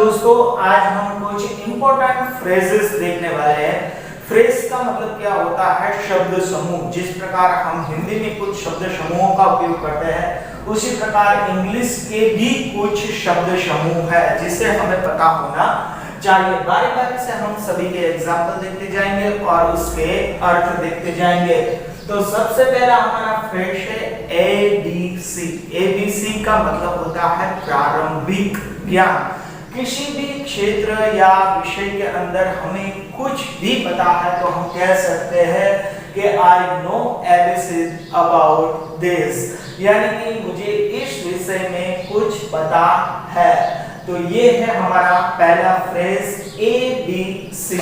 दोस्तों, आज हम कुछ इंपॉर्टेंट फ्रेजेस देखने वाले हैं। फ्रेज का मतलब क्या होता है? शब्द समूह। जिस प्रकार हम हिंदी में कुछ शब्द समूहों का उपयोग करते हैं, उसी प्रकार इंग्लिश के भी कुछ शब्द समूह है जिसे हमें पता होना चाहिए। बारी बारी से हम सभी के एग्जाम्पल देखते जाएंगे और उसके अर्थ देखते जाएंगे। तो सबसे पहला हमारा फ्रेज है एबीसी। एबीसी का मतलब होता है प्रारंभिक ज्ञान। किसी भी क्षेत्र या विषय के अंदर हमें कुछ भी पता है तो हम कह सकते हैं कि I know ABC about this, यानी कि मुझे इस विषय में कुछ पता है। तो ये है हमारा पहला फ्रेज एबीसी।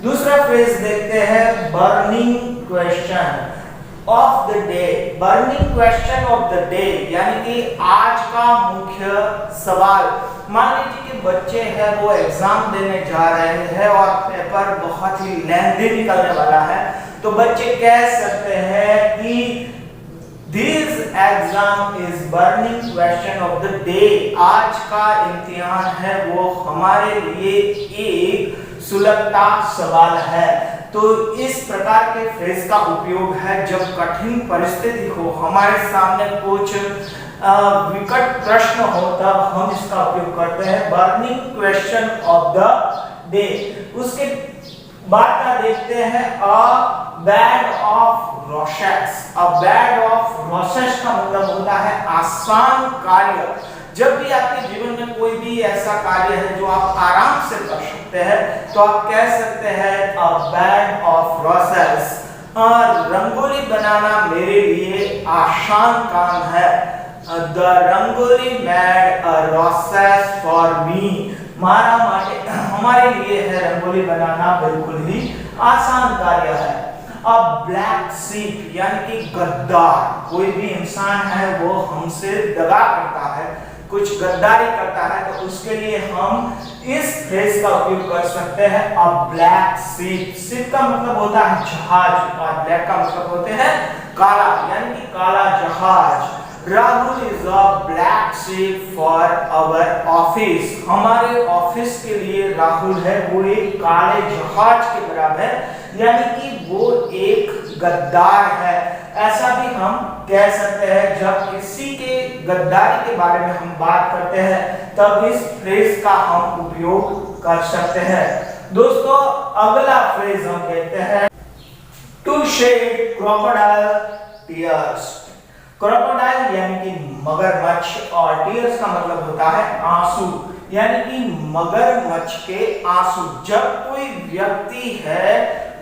दूसरा फ्रेज देखते हैं burning question of the day. Burning question of the day यानी कि आज का मुख्य सवाल। मान लीजिए कि बच्चे हैं, वो एग्जाम देने जा रहे हैं और पेपर बहुत ही लेंथी निकलने वाला है, तो बच्चे कह सकते हैं कि this exam is burning question of the day. आज का इम्तिहान है वो हमारे लिए एक सुलगता सवाल है। तो इस प्रकार के फ्रेज का उपयोग है जब कठिन परिस्थिति हो, हमारे सामने कुछ विकट प्रश्न हो, तब हम इसका उपयोग करते हैं burning question of the day. उसके बाद का देखते हैं a bed of roses. A bed of roses का मतलब होता है आसान कार्य। जब भी आपके जीवन में कोई भी ऐसा कार्य है जो आप आराम से कर सकते हैं, तो आप कह सकते हैं अ बेड ऑफ रोसेस। रंगोली बनाना मेरे लिए आसान काम है। The rangoli made a रोसेस for me. हमारे लिए है रंगोली बनाना बिल्कुल ही आसान कार्य है। अब ब्लैक शीप यानी कि गद्दार। कोई भी इंसान है वो हमसे दगा करता है, कुछ गद्दारी करता है, तो उसके लिए हम इस फ्रेज का उपयोग कर सकते हैं अ ब्लैक शीप। शीप का मतलब होता है जहाज और ब्लैक का मतलब होते हैं काला, यानी कि काला जहाज। Rahul is a black sheep for our office. हमारे ऑफिस के लिए राहुल है वो एक काले जहाज के बराबर, यानी कि वो एक गद्दार है। ऐसा भी हम कह सकते हैं जब किसी के गद्दारी के बारे में हम बात करते हैं, तब इस फ्रेज का हम उपयोग कर सकते हैं। दोस्तों, अगला फ्रेज हम कहते हैं to shed crocodile tears. Crocodile यानी कि मगरमच्छ और टीयर्स का मतलब होता है आंसू, यानी कि मगरमच्छ के आंसू। जब कोई व्यक्ति है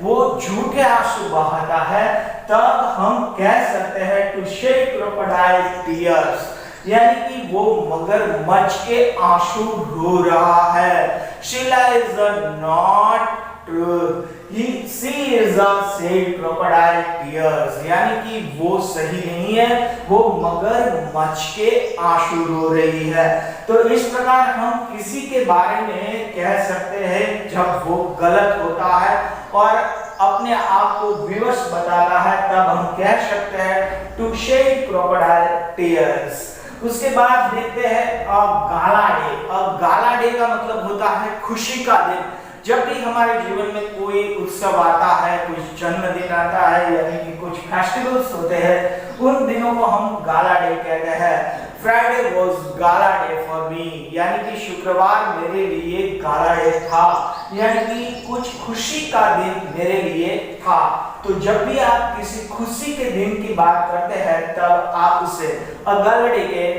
वो झूठे आंसू बहाता है, तब हम कह सकते हैं टू शेड क्रोकोडाइल टीयर्स, यानी कि वो मगरमच्छ के आंसू रो रहा है। Sheela is not she is a sad crocodile tears, यानी कि वो सही नहीं है, वो मगरमच्छ के आंसू रो रही है। तो इस प्रकार हम किसी के बारे में कह सकते हैं जब वो गलत होता है और अपने आप को विवश बताता है, तब हम कह सकते हैं टू शेड क्रोकोडाइल टीयर्स। उसके बाद देखते हैं अ गाला डे। अ गाला डे का मतलब होता है खुशी का दिन। जब भी हमारे जीवन में कोई उत्सव आता है, कुछ जन्मदिन आता है, यानी कि कुछ फेस्टिवल्स होते हैं, उन दिनों को हम गाला डे कहते हैं। Friday was gala day for me, यानी कि शुक्रवार मेरे लिए गाला डे था, यानी कि कुछ खुशी का दिन मेरे लिए था। तो जब भी आप किसी खुशी के दिन की बात करते हैं, तब आप उसे अ गाला डे के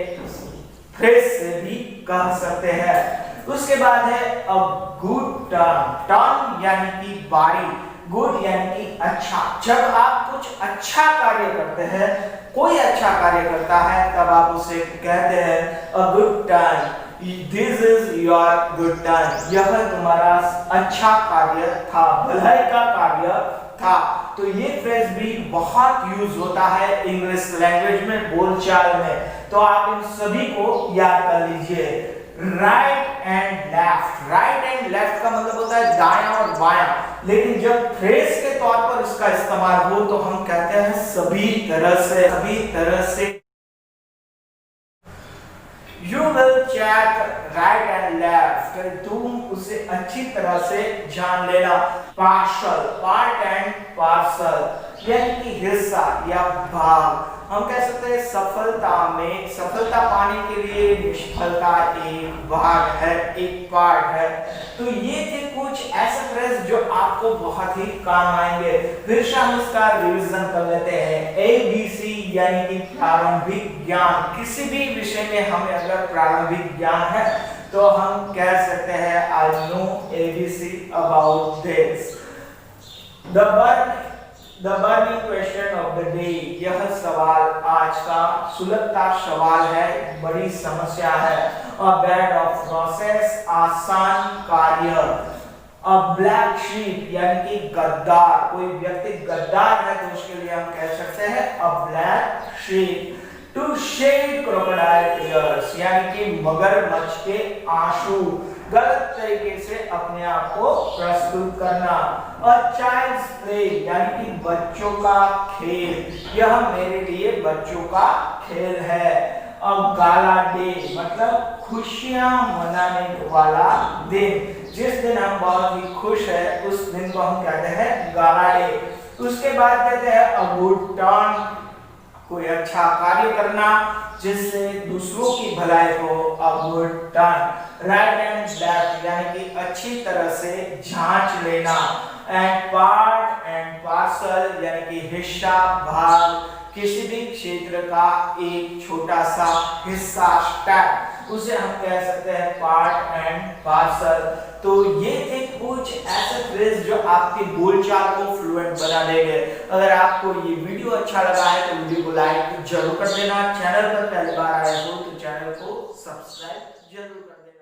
फ्रेज से भी कह सकते हैं। उसके बाद है अ गुड टर्न। टर्न यानी कि बारी, गुड यानी कि अच्छा। जब आप कुछ अच्छा कार्य करते हैं, कोई अच्छा कार्य करता है, तब आप उसे कहते हैं a good turn. This is your good turn. यह तुम्हारा अच्छा कार्य था, भलाई का कार्य था। तो ये फ्रेज भी बहुत यूज होता है इंग्लिश लैंग्वेज में, बोलचाल में। तो आप इन सभी को याद कर लीजिए। Right and left. Right and left का मतलब होता है दायां और बायां, लेकिन जब फ्रेज के तौर पर इसका इस्तेमाल हो तो हम कहते हैं सभी तरह से। You will check right and left, तुम उसे अच्छी तरह से जान लेना। पार्शल, पार्ट एंड पार्सल यानी कि हिस्सा या भाग। हम कह सकते हैं सफलता में, सफलता पाने के लिए निष्फलता एक भाग है, एक पार्ट है। तो ये थे कुछ ऐसे फ्रेज जो आपको बहुत ही काम आएंगे। फिर से हम इसका रिवीजन कर लेते हैं। ABC यानी कि प्रारंभिक ज्ञान। किसी भी विषय में हमें अगर प्रारंभिक ज्ञान है तो हम कह सकते हैं I know ABC about this। The burning question of the day, यह सवाल आज का सुलगता सवाल है, बड़ी समस्या है। A bed of process, आसान कार्य। A black sheep यानी कि गद्दार, कोई व्यक्ति गद्दार है तो उसके लिए हम कह सकते हैं a black sheep। To shed crocodile tears यानी कि मगरमच्छ के आंसू, गलत तरीके से अपने आप को प्रस्तुत करना। A child's play यानी कि बच्चों का खेल, यह मेरे लिए बच्चों का खेल है। A gala day मतलब खुशियां मनाने वाला दिन, जिस दिन हम बहुत ही खुश है उस दिन को हम कहते हैं गाला डे। उसके बाद कहते हैं a good turn, कोई अच्छा कार्य करना जिससे दूसरों की भलाई हो, a good turn। Right and left यानी कि अच्छी तरह से जांच लेना। एंड पार्ट एंड पार्सल यानी कि हिस्सा, भाग, किसी भी क्षेत्र का एक छोटा सा हिस्सा, स्टेप, उसे हम कह सकते हैं पार्ट एंड पार्सल। तो ये थे कुछ ऐसे फ्रेज जो आपके बोलचाल को फ्लुएंट बना देंगे। अगर आपको ये वीडियो अच्छा लगा है तो वीडियो को लाइक जरूर कर देना। चैनल पर पहली बार आए हो तो चैनल को सब्सक्राइब जरूर कर देना।